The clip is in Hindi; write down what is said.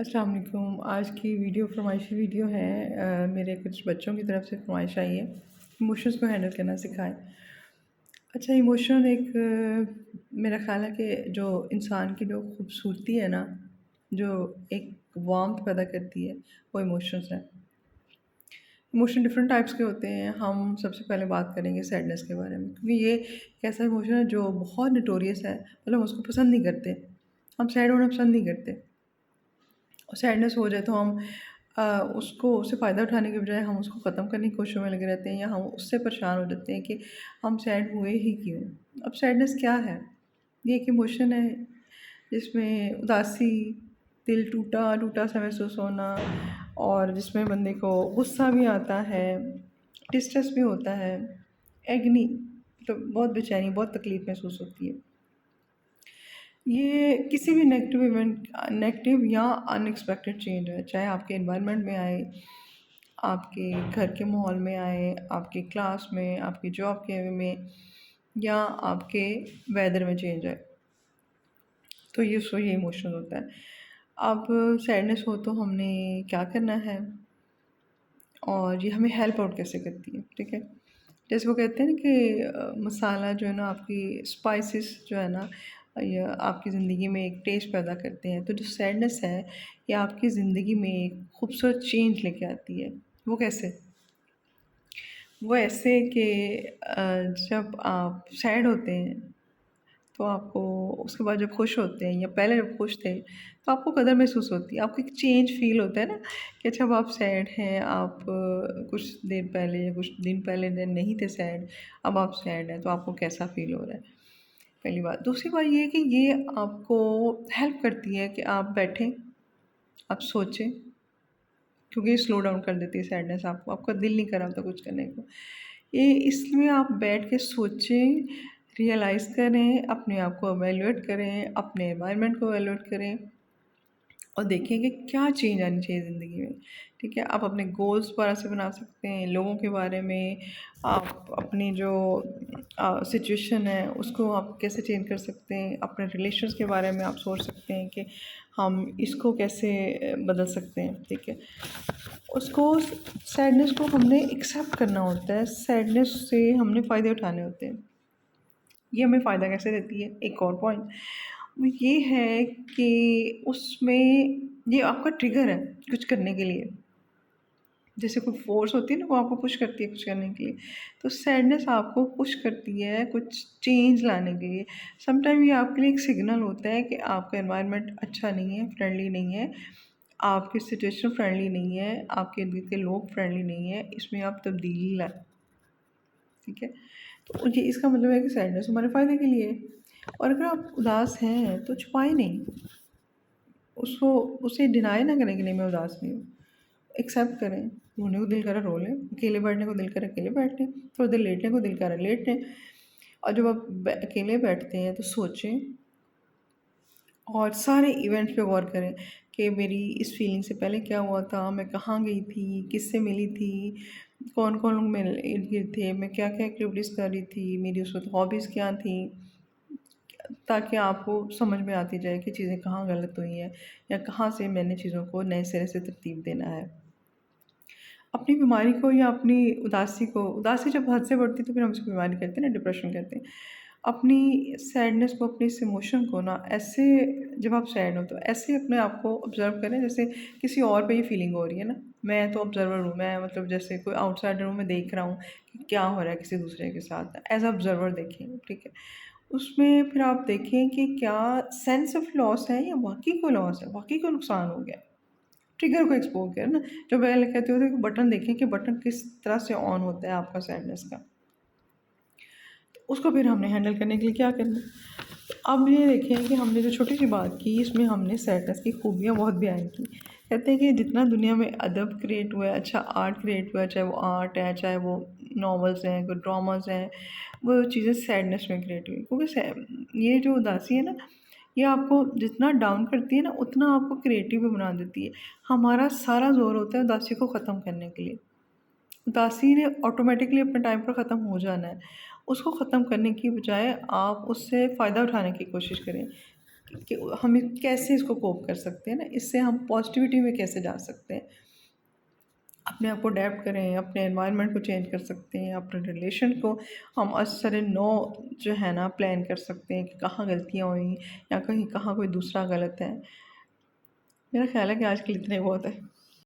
अस्सलाम वालेकुम। आज की वीडियो फरमाइशी वीडियो है। मेरे कुछ बच्चों की तरफ से फरमाइश आई है, इमोशंस को हैंडल करना सिखाएं। अच्छा, इमोशन एक मेरा ख़्याल है कि जो इंसान की जो खूबसूरती है ना, जो एक वार्मथ पैदा करती है, वो इमोशंस है। इमोशन डिफरेंट टाइप्स के होते हैं। हम सबसे पहले बात करेंगे सैडनेस के बारे में, क्योंकि ये एक ऐसा इमोशन है जो बहुत नोटोरियस है, मतलब हम उसको पसंद नहीं करते। हम सैड होना पसंद नहीं करते। सैडनेस हो जाए तो हम उसको उससे फ़ायदा उठाने के बजाय हम उसको ख़त्म करने की कोशिशों में लगे रहते हैं, या हम उससे परेशान हो जाते हैं कि हम सैड हुए ही क्यों। अब सैडनेस क्या है? ये एक इमोशन है जिसमें उदासी, दिल टूटा टूटा सा महसूस होना, और जिसमें बंदे को गुस्सा भी आता है, डिस्ट्रेस भी होता है, एग्नी, तो बहुत बेचैनी, बहुत तकलीफ़ महसूस होती है। ये किसी भी नेगेटिव या अनएक्सपेक्टेड चेंज है, चाहे आपके एनवायरनमेंट में आए, आपके घर के माहौल में आए, आपकी क्लास में, आपकी जॉब के में, या आपके वेदर में चेंज आए, तो ये इमोशनल होता है। अब सैडनेस हो तो हमने क्या करना है, और ये हमें हेल्प आउट कैसे करती है, ठीक है? जैसे वो कहते हैं ना कि मसाला जो है ना, आपकी स्पाइसेस जो है ना, ये आपकी ज़िंदगी में एक टेस्ट पैदा करते हैं। तो जो सैडनेस है, ये आपकी ज़िंदगी में एक खूबसूरत चेंज लेके आती है। वो कैसे? वो ऐसे कि जब आप सैड होते हैं, तो आपको उसके बाद जब खुश होते हैं, या पहले जब खुश थे, तो आपको कदर महसूस होती है, आपको एक चेंज फ़ील होता है ना, कि जब आप सैड हैं, आप कुछ देर पहले या कुछ दिन पहले नहीं थे सैड, अब आप सैड हैं, तो आपको कैसा फ़ील हो रहा है, पहली बात। दूसरी बात ये है कि ये आपको हेल्प करती है कि आप बैठें, आप सोचें, क्योंकि ये स्लो डाउन कर देती है सैडनेस आपको, आपका दिल नहीं कर रहा होता कुछ करने को। ये इसलिए आप बैठ के सोचें, रियलाइज़ करें, अपने आप को इवैल्यूएट करें, अपने एनवायरनमेंट को इवैल्यूएट करें, और देखें कि क्या चेंज आनी चाहिए ज़िंदगी में, ठीक है? आप अपने गोल्स दोबारा से बना सकते हैं, लोगों के बारे में, आप अपनी जो सिचुएशन है उसको आप कैसे चेंज कर सकते हैं, अपने रिलेशंस के बारे में आप सोच सकते हैं कि हम इसको कैसे बदल सकते हैं, ठीक है? उसको सैडनेस को हमने एक्सेप्ट करना होता है, सैडनेस से हमने फ़ायदे उठाने होते हैं। ये हमें फ़ायदा कैसे देती है? एक और पॉइंट वो ये है कि उसमें ये आपका ट्रिगर है कुछ करने के लिए। जैसे कोई फ़ोर्स होती है ना, वो आपको पुश करती है कुछ करने के लिए। तो सैडनेस आपको पुश करती है कुछ चेंज लाने के लिए। समटाइम ये आपके लिए एक सिग्नल होता है कि आपका एनवायरनमेंट अच्छा नहीं है, फ्रेंडली नहीं है, आपकी सिचुएशन फ्रेंडली नहीं है, आपके इर्द-गिर्द के लोग फ्रेंडली नहीं है, इसमें आप तब्दीली लाएँ, ठीक है? तो ये इसका मतलब है कि सैडनेस हमारे फ़ायदे के लिए है। और अगर आप उदास हैं, तो छुपाएँ नहीं। उसको उसे डिनाई ना करें कि नहीं मैं उदास नहीं हूँ। एक्सेप्ट करें, रोने को दिल करा रो लें, अकेले बैठने को दिल करे अकेले बैठ लें, थोड़ी देर लेटने को दिल करा लेट लें। और जब आप अकेले बैठते हैं तो सोचें, और सारे इवेंट्स पे गौर करें कि मेरी इस फीलिंग से पहले क्या हुआ था, मैं कहाँ गई थी, किससे मिली थी, कौन-कौन लोग मेरे इर्द-गिर्द थे, मैं क्या-क्या एक्टिविटीज़ कर रही थी, मेरी उस वक़्त हॉबीज़ क्या थी, ताकि आपको समझ में आती जाए कि चीज़ें कहाँ गलत हुई हैं, या कहाँ से मैंने चीज़ों को नए सिरे से तरतीब देना है। अपनी बीमारी को या अपनी उदासी जब हद से बढ़ती है तो फिर हम उसको बीमारी कहते हैं ना, डिप्रेशन कहते हैं। अपनी सैडनेस को, अपनी इस इमोशन को ना ऐसे, जब आप सैड हो तो ऐसे अपने आप को ऑब्ज़र्व करें जैसे किसी और पे ये फीलिंग हो रही है ना। मैं तो ऑब्ज़र्वर हूँ, मैं मतलब जैसे कोई आउटसाइडर हूँ, मैं देख रहा हूँ कि क्या हो रहा है किसी दूसरे के साथ, एज़ ऑब्ज़र्वर देखें, ठीक है? उसमें फिर आप देखें कि क्या सेंस ऑफ लॉस है, या वाक़ई को लॉस है, वाक़ई को नुकसान हो गया है। ट्रिगर को एक्सप्लोर करें ना, जो पहले कहते होते कि बटन देखें कि बटन किस तरह से ऑन होता है आपका सैडनेस का। तो उसको फिर हमने हैंडल करने के लिए क्या करना है। तो अब ये देखें कि हमने जो छोटी सी बात की, इसमें हमने सैडनेस की खूबियाँ बहुत बयान की। कहते हैं कि जितना दुनिया में अदब क्रिएट हुआ है, अच्छा आर्ट क्रिएट हुआ है, चाहे वो आर्ट है, चाहे वो नॉवेल्स हैं, कोई ड्रामाज हैं, वो चीज़ें सैडनेस में क्रिएट हुई, क्योंकि ये जो उदासी है ना, ये आपको जितना डाउन करती है ना, उतना आपको क्रिएटिव भी बना देती है। हमारा सारा ज़ोर होता है उदासी को ख़त्म करने के लिए। उदासी ने ऑटोमेटिकली अपने टाइम पर ख़त्म हो जाना है। उसको ख़त्म करने की बजाय आप उससे फ़ायदा उठाने की कोशिश करें। कि हम कैसे इसको कोप कर सकते हैं ना, इससे हम पॉजिटिविटी में कैसे जा सकते हैं। अपने आप को अडैप्ट करें, अपने एनवायरनमेंट को चेंज कर सकते हैं, अपने रिलेशन को हम असर नो जो है ना प्लान कर सकते हैं कि कहाँ गलतियाँ हुई या कहीं कहाँ कोई दूसरा गलत है। मेरा ख़्याल है कि आज के लिए इतना ही बहुत है।